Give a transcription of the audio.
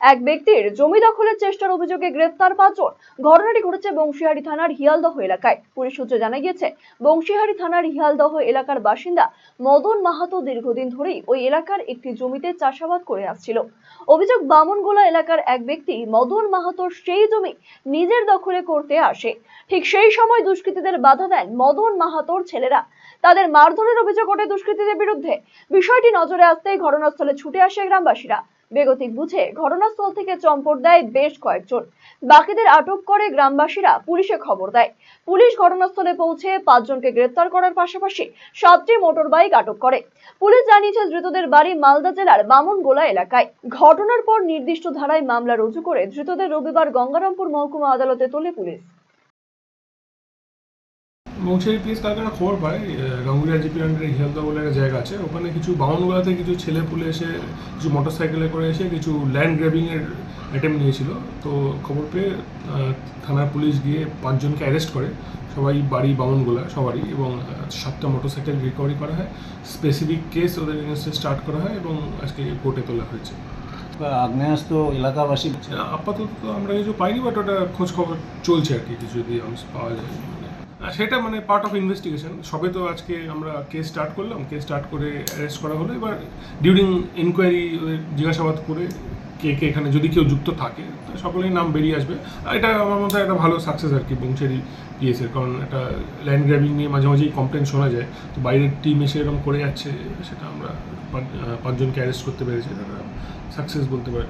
এক ব্যক্তির জমি দখলের চেষ্টার অভিযোগে গ্রেফতার 5 জন। ঘটনাটি ঘটেছে বংশীহারি থানার হিয়ালদহ এলাকায়। পুলিশ সূত্রে জানা গিয়েছে, বংশীহারি থানার হিয়ালদহ এলাকার বাসিন্দা মদন মাহাতো দীর্ঘদিন ধরেই ওই এলাকার একটি জমিতে চাষাবাদ করে আসছিল। অভিযোগ, বামনগোলা এলাকার এক ব্যক্তি মদন মাহাতোর সেই জমি নিজের দখলে করতে আসে। ঠিক সেই সময় দুষ্কৃতীদের বাধা দেন মদন মাহাতোর ছেলেরা। তাদের মারধরের অভিযোগ ওঠে দুষ্কৃতীদের বিরুদ্ধে। বিষয়টি নজরে আসতেই ঘটনাস্থলে ছুটে আসে গ্রামবাসীরা। বেগতিক বুঝে ঘটনাস্থল থেকে চম্পট দেয় বেশ কয়েকজন। বাকিদের আটক করে গ্রামবাসীরা পুলিশে খবর দেয়। পুলিশ ঘটনাস্থলে পৌঁছে 5 জনকে গ্রেফতার করার পাশাপাশি 7টি মোটর বাইক আটক করে। পুলিশ জানিয়েছে, ধৃতদের বাড়ি মালদা জেলার বামনগোলা এলাকায়। ঘটনার পর নির্দিষ্ট ধারায় মামলা রুজু করে ধৃতদের রবিবার গঙ্গারামপুর মহকুমা আদালতে তোলে পুলিশ। বংশীহারি পুলিশ কালকে একটা খবর পায়, গাঙ্গুলিয়া জিপির আন্ডারে হিয়ালদহ বলে একটা জায়গা আছে, ওখানে কিছু বামনগোলাতে কিছু ছেলে পুলে এসে কিছু মোটর সাইকেলে করে এসে কিছু ল্যান্ড গ্র্যাবিংয়ের অ্যাটেম্প নিয়েছিল। তো খবর পেয়ে থানার পুলিশ গিয়ে 5 জনকে অ্যারেস্ট করে। সবাই বাড়ি বামনগোলা সবারই, এবং 7টা মোটর সাইকেল রিকভারি করা হয়। স্পেসিফিক কেস ওদের এগেনস্টে স্টার্ট করা হয় এবং আজকে কোর্টে তোলা হয়েছে। আগ্নেয়াস্ত্র এলাকাবাসী আপাতত তো আমরা কিছু পাইনি, বাট ওটা খোঁজ খবর চলছে আর কি, কিছু যদি পাওয়া যায়। সেটা মানে পার্ট অফ ইনভেস্টিগেশন। সবে তো আজকে আমরা কেস স্টার্ট করলাম, কেস স্টার্ট করে অ্যারেস্ট করা হলো। এবার ডিউরিং ইনকোয়ারি জিজ্ঞাসাবাদ করে কে কে এখানে যদি কেউ যুক্ত থাকে সকলেই নাম বেরিয়ে আসবে। আর এটা আমার মধ্যে একটা ভালো সাকসেস আর কি বংশীহারি পিএসের, কারণ একটা ল্যান্ড গ্র্যাবিং নিয়ে মাঝে মাঝেই কমপ্লেন শোনা যায়। তো বাইরের টিম এসে এরকম করে যাচ্ছে, সেটা আমরা 5 জনকে অ্যারেস্ট করতে পেরেছি, এটা সাকসেস বলতে পারি।